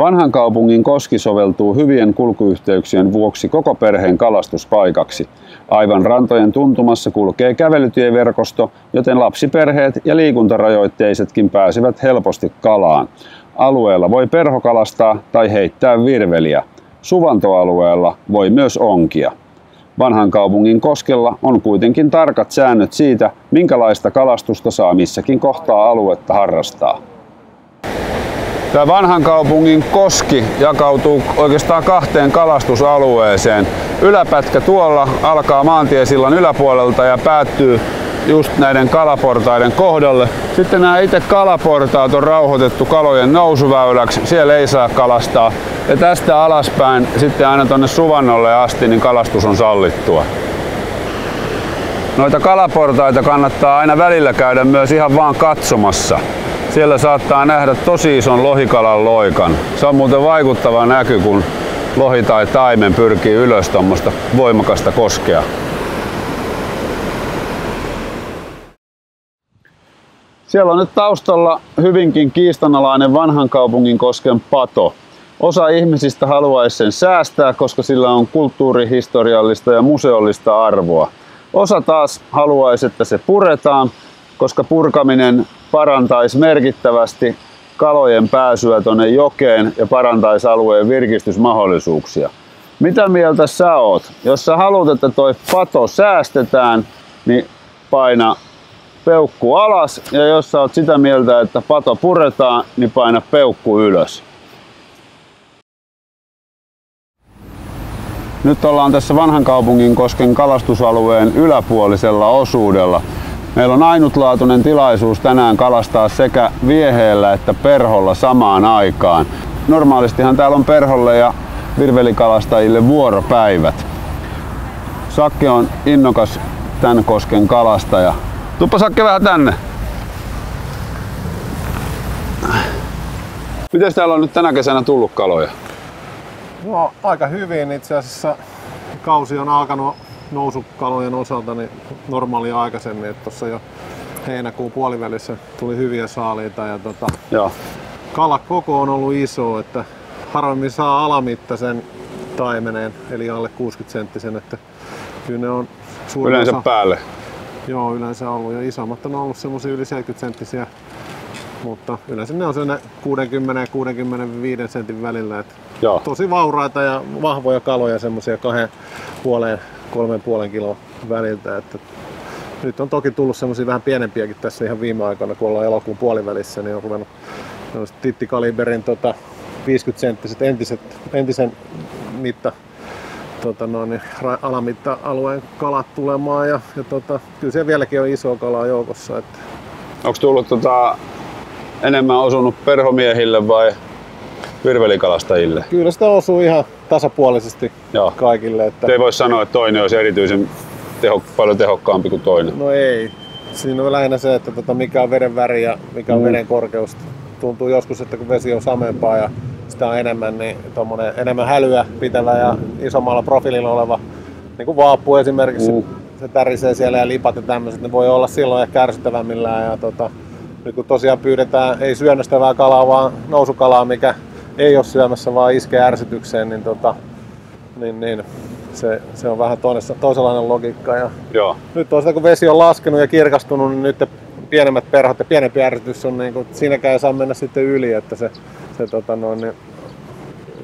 Vanhan kaupungin koski soveltuu hyvien kulkuyhteyksien vuoksi koko perheen kalastuspaikaksi. Aivan rantojen tuntumassa kulkee kävelytieverkosto, joten lapsiperheet ja liikuntarajoitteisetkin pääsevät helposti kalaan. Alueella voi perhokalastaa tai heittää virveliä. Suvantoalueella voi myös onkia. Vanhan kaupungin koskella on kuitenkin tarkat säännöt siitä, minkälaista kalastusta saa missäkin kohtaa aluetta harrastaa. Tämä Vanhan kaupungin koski jakautuu oikeastaan kahteen kalastusalueeseen. Yläpätkä tuolla alkaa maantiesillan yläpuolelta ja päättyy just näiden kalaportaiden kohdalle. Sitten nämä itse kalaportaat on rauhoitettu kalojen nousuväyläksi. Siellä ei saa kalastaa. Ja tästä alaspäin sitten aina tuonne Suvannolle asti niin kalastus on sallittua. Noita kalaportaita kannattaa aina välillä käydä myös ihan vaan katsomassa. Siellä saattaa nähdä tosi ison lohikalan loikan. Se on muuten vaikuttava näky, kun lohi tai taimen pyrkii ylös tuommoista voimakasta koskea. Siellä on nyt taustalla hyvinkin kiistanalainen Vanhan kaupungin kosken pato. Osa ihmisistä haluaisi sen säästää, koska sillä on kulttuurihistoriallista ja museollista arvoa. Osa taas haluaisi, että se puretaan, koska purkaminen parantaisi merkittävästi kalojen pääsyä tuonne jokeen ja parantaisi alueen virkistysmahdollisuuksia. Mitä mieltä sä oot? Jos sä haluat, että toi pato säästetään, niin paina peukku alas, ja jos sä oot sitä mieltä, että pato puretaan, niin paina peukku ylös. Nyt ollaan tässä Vanhan kaupungin kosken kalastusalueen yläpuolisella osuudella. Meillä on ainutlaatuinen tilaisuus tänään kalastaa sekä vieheellä että perholla samaan aikaan. Normaalistihan täällä on perholle ja virvelikalastajille vuoropäivät. Sakke on innokas tän kosken kalastaja. Tuppa Sakke vähän tänne. Miten täällä on nyt tänä kesänä tullut kaloja? No, aika hyvin itse asiassa. Kausi on alkanut nousukalojen osalta niin normaalia aikaisemmin, että tuossa jo heinäkuun puolivälissä tuli hyviä saaliita ja kalakoko on ollut iso, että harvemmin saa alamittaisen taimeneen eli alle 60 senttisen, että kyllä ne on suurin yleensä osa, päälle. Joo, yleensä ollut ja isommat on ollut semmosia yli 70 senttisiä, mutta yleensä ne on siinä 60 ja 65 sentin välillä, että tosi vauraita ja vahvoja kaloja, semmosia 2,5–3,5 kilon väliltä. Että nyt on toki tullut semmosia vähän pienempiäkin tässä ihan viime aikoina, kun ollaan elokuun puolivälissä, niin on ruvennut tittikaliberin 50-senttiset entisen mitta alamitta-alueen kalat tulemaan ja kyllä siellä vieläkin on isoa kalaa joukossa. Että onko tullut enemmän osunut perhomiehille vai virvelikalastajille? Kyllä sitä osuu ihan tasapuolisesti kaikille. Että ei voi sanoa, että toinen olisi erityisen paljon tehokkaampi kuin toinen. No ei. Siinä on lähinnä se, että mikä on veden väri ja mikä on veden korkeus. Tuntuu joskus, että kun vesi on sameempaa ja sitä on enemmän, niin enemmän hälyä pitävä ja isommalla profiililla oleva, niin kuin vaappu esimerkiksi, se tärisee siellä ja lipat ja tämmöiset, ne voi olla silloin ehkä ärsyttävämmillään. Ja nyt kun tosiaan pyydetään ei syönnöstävää kalaa, vaan nousukalaa, mikä ei ole syömässä, vaan iskee ärsytykseen, niin se on vähän toisenlainen logiikka. Ja nyt on sitä, kun vesi on laskenut ja kirkastunut, niin nyt pienemmät perhot ja pienempi ärsytys on, niin kuin, siinäkään ei saa mennä sitten yli, että se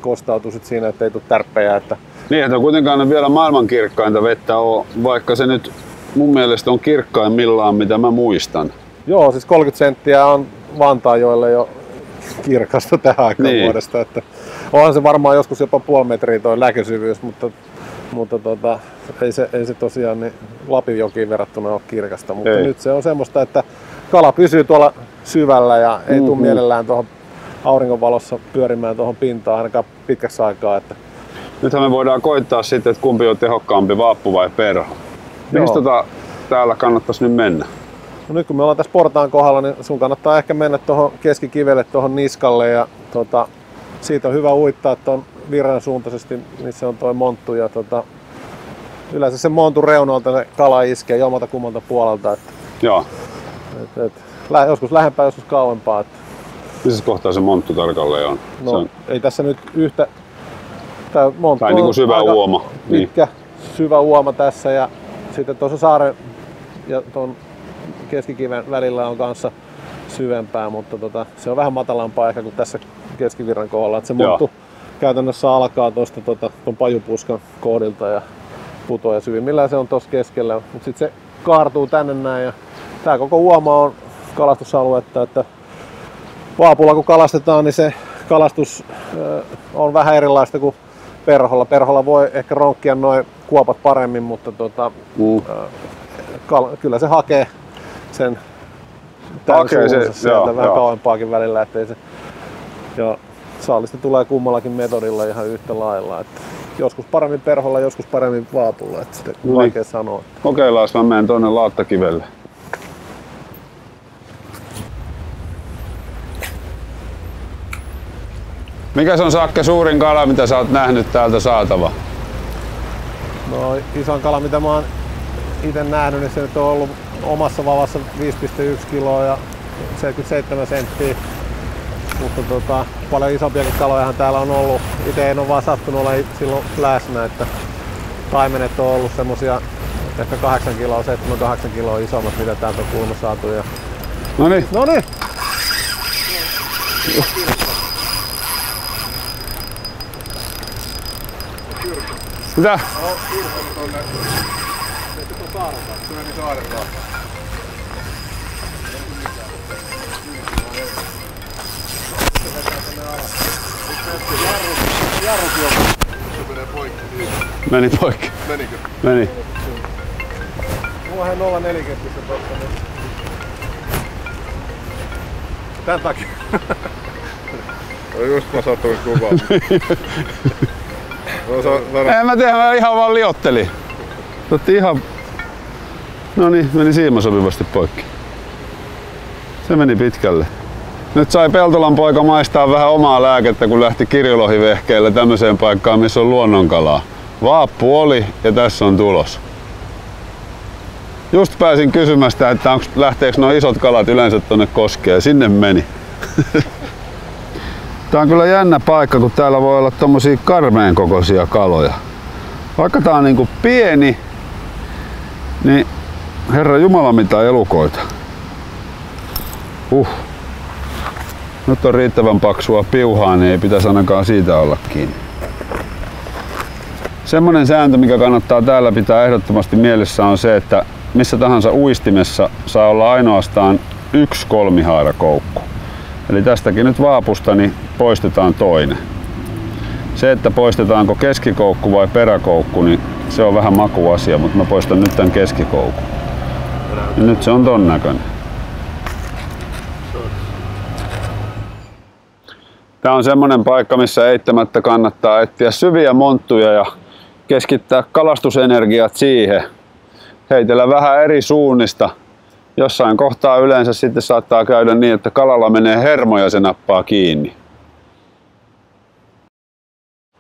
kostautuu sit siinä, että ei tule tärppejä. Että niin, että kuitenkaan vielä maailman kirkkainta vettä ole, vaikka se nyt mun mielestä on kirkkaimmillaan, mitä mä muistan. Joo, siis 30 senttiä on Vantaajoelle jo kirkasta tähän aikaan vuodesta. Että onhan se varmaan joskus jopa puoli metriä tuo näkösyvyys, mutta ei se tosiaan niin Lapinjokiin verrattuna ole kirkasta. Mutta nyt se on semmoista, että kala pysyy tuolla syvällä ja ei tule mielellään tuohon auringonvalossa pyörimään tuohon pintaan ainakaan pitkäksi aikaa. Että nythän me voidaan koittaa sitten, että kumpi on tehokkaampi, vaappu vai perho. Mistä täällä kannattaisi nyt mennä? No nyt kun me ollaan tässä portaan kohdalla, niin sun kannattaa ehkä mennä tuohon keskikivelle tuohon niskalle ja siitä on hyvä uittaa tuon virran suuntaisesti, missä on tuo monttu ja yleensä sen montun reunalta se kala iskee jommalta kummalta puolelta. Että, joskus lähempää, joskus kauempaa. Että Missä kohtaa se monttu tarkalleen on? No, Se on... ei tässä nyt yhtä... Tää monttu tai niin kuin syvä uoma. Pitkä, syvä uoma tässä ja sitten tuossa saaren ja tuon keskikiven välillä on kanssa syvempää, mutta se on vähän matalampaa ehkä kuin tässä keskivirran kohdalla. Että se monttu käytännössä alkaa tuosta tuon pajupuskan kohdilta ja putoaa syvimmillään se on tuossa keskellä. Mutta sitten se kaartuu tänne näin ja tää koko uoma on kalastusaluetta, että vaapulla kun kalastetaan, niin se kalastus on vähän erilaista kuin perholla. Perholla voi ehkä ronkkia noin kuopat paremmin, mutta kyllä se hakee sen sieltä vähän kauempaakin välillä, ettei se, ja saalista tulee kummallakin metodilla ihan yhtä lailla. Että joskus paremmin perholla, joskus paremmin vaapulla, että sitä on vaikea sanoa. Kokeillaan, mä menen tuonne laattakivelle. Mikä se on, Sakke, suurin kala, mitä sä oot nähnyt täältä saatava? No, isoin kala, mitä mä oon ite nähnyt, niin se nyt on ollut omassa vavassa 5,1 kiloa ja 77 senttiä. Mutta paljon isompiakin kalojahan täällä on ollut. Itse en ole vaan sattunut olla silloin läsnä, että taimenet on ollut semmosia ehkä 8 kiloa, 7-8 kiloa isommat, mitä täältä on kuulemma saatu. Ja... Noniin! Noniin! Mitä? Se meni saaren taakse. Jarrut joku. Se menee poikki. Meni poikki. Menikö? Meni. Mulla on 0,40 tosta nyt. Tän takia. Just mä satuin kuvaan. En mä tiedä, mä ihan vaan liottelin. Otti ihan... No niin, meni siima sopivasti poikki. Se meni pitkälle. Nyt sai Peltolan poika maistaa vähän omaa lääkettä, kun lähti kirjolohivehkeillä tämmöiseen paikkaan, missä on luonnonkalaa. Vaappu oli ja tässä on tulos. Just pääsin kysymästä, että lähteekö nuo isot kalat yleensä tonne koskeen, ja sinne meni. Tää on kyllä jännä paikka, kun täällä voi olla tommosia karmeen kokoisia kaloja. Vaikka tää on niinku pieni, niin herra jumala mitä elukoita. Nyt on riittävän paksua piuhaa, niin ei pitäisi ainakaan siitä olla kiinni. Semmonen sääntö, mikä kannattaa täällä pitää ehdottomasti mielessä, on se, että missä tahansa uistimessa saa olla ainoastaan 1 kolmihaarakoukku. Eli tästäkin nyt vaapusta niin poistetaan toinen. Se, että poistetaanko keskikoukku vai peräkoukku, niin se on vähän makuasia, mutta mä poistan nyt tämän keskikoukun. Ja nyt se on ton näköinen. Tää on semmonen paikka, missä eittämättä kannattaa etsiä syviä monttuja ja keskittää kalastusenergiat siihen. Heitellä vähän eri suunnista. Jossain kohtaa yleensä sitten saattaa käydä niin, että kalalla menee hermo ja se nappaa kiinni.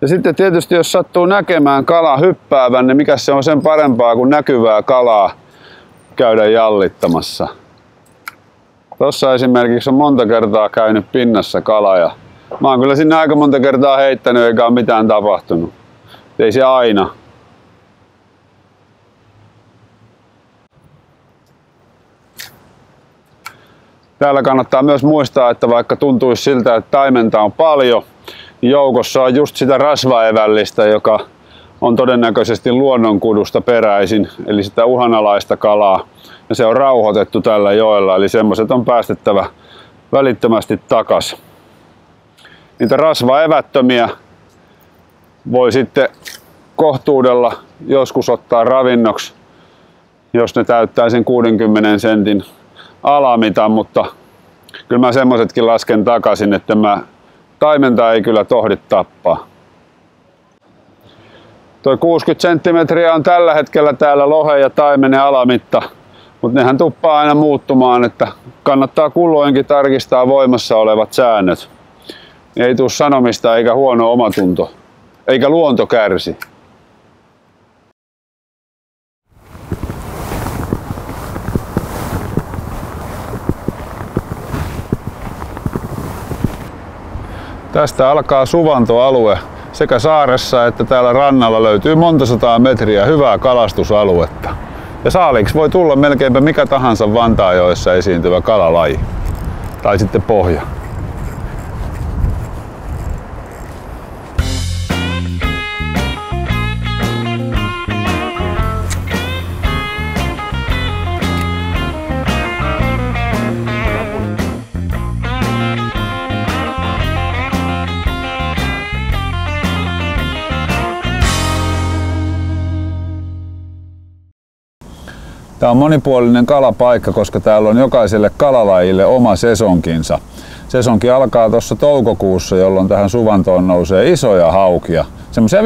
Ja sitten tietysti jos sattuu näkemään kalan hyppäävän, niin mikä se on sen parempaa kuin näkyvää kalaa käydä jallittamassa. Tossa esimerkiksi on monta kertaa käynyt pinnassa kala ja mä oon kyllä sinne aika monta kertaa heittänyt eikä ole mitään tapahtunut. Ei se aina. Täällä kannattaa myös muistaa, että vaikka tuntuisi siltä, että taimenta on paljon, niin joukossa on just sitä rasvaevällistä, joka on todennäköisesti luonnonkudusta peräisin, eli sitä uhanalaista kalaa. Ja se on rauhoitettu tällä joella, eli semmoiset on päästettävä välittömästi takas. Niitä rasvaevättömiä voi sitten kohtuudella joskus ottaa ravinnoksi, jos ne täyttää sen 60 sentin alamitan, mutta kyllä mä semmoisetkin lasken takaisin, että taimenta ei kyllä tohdi tappaa. Toi 60 senttimetriä on tällä hetkellä täällä lohen ja taimenen alamitta, mutta nehän tuppaa aina muuttumaan, että kannattaa kulloinkin tarkistaa voimassa olevat säännöt. Ei tule sanomista eikä huono omatunto, eikä luonto kärsi. Tästä alkaa suvantoalue. Sekä saaressa että täällä rannalla löytyy monta sataa metriä hyvää kalastusaluetta. Ja saaliiksi voi tulla melkeinpä mikä tahansa Vantaajoissa esiintyvä kalalaji. Tai sitten pohja. Tämä on monipuolinen kalapaikka, koska täällä on jokaiselle kalalajille oma sesonkinsa. Sesonki alkaa tuossa toukokuussa, jolloin tähän suvantoon nousee isoja haukia. Semmoisia 5-8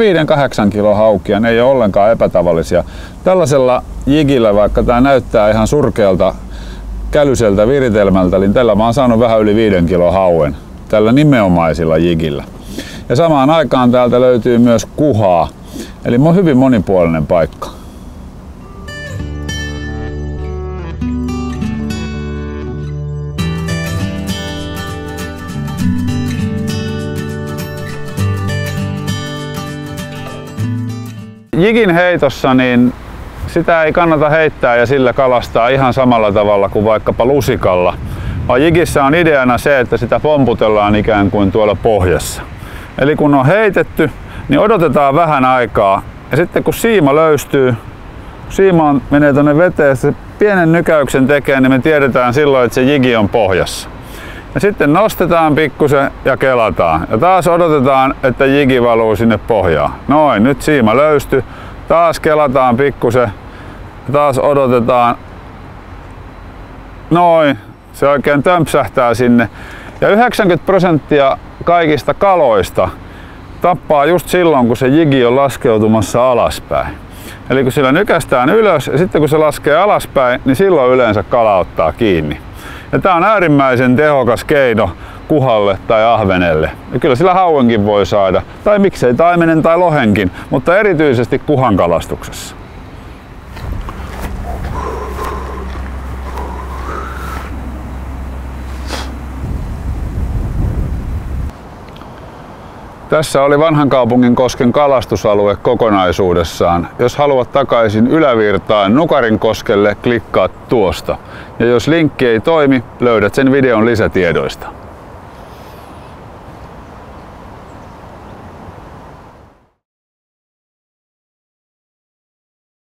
kilon haukia, ne ei ole ollenkaan epätavallisia. Tällaisella jigillä, vaikka tämä näyttää ihan surkealta kälyseltä viritelmältä, niin tällä mä oon saanut vähän yli 5 kilon hauen. Tällä nimenomaisilla jigillä. Ja samaan aikaan täältä löytyy myös kuhaa. Eli on hyvin monipuolinen paikka. Jigin heitossa niin sitä ei kannata heittää ja sillä kalastaa ihan samalla tavalla kuin vaikkapa lusikalla. Vaan jigissä on ideana se, että sitä pomputellaan ikään kuin tuolla pohjassa. Eli kun on heitetty, niin odotetaan vähän aikaa. Ja sitten kun siima löystyy, siima menee tuonne veteen, se pienen nykäyksen tekee, niin me tiedetään silloin, että se jigi on pohjassa. Ja sitten nostetaan pikkusen ja kelataan. Ja taas odotetaan, että jigi valuu sinne pohjaan. Noin, nyt siima löysty. Taas kelataan pikkusen. Ja taas odotetaan. Noin, se oikein tömpsähtää sinne. Ja 90% kaikista kaloista tappaa just silloin, kun se jigi on laskeutumassa alaspäin. Eli kun sillä nykästään ylös ja sitten kun se laskee alaspäin, niin silloin yleensä kala ottaa kiinni. Ja tää on äärimmäisen tehokas keino kuhalle tai ahvenelle. Ja kyllä sillä hauenkin voi saada, tai miksei taimenen tai lohenkin, mutta erityisesti kuhan kalastuksessa. Tässä oli Vanhankaupunginkosken kalastusalue kokonaisuudessaan. Jos haluat takaisin ylävirtaan Nukarinkoskelle, klikkaa tuosta. Ja jos linkki ei toimi, löydät sen videon lisätiedoista.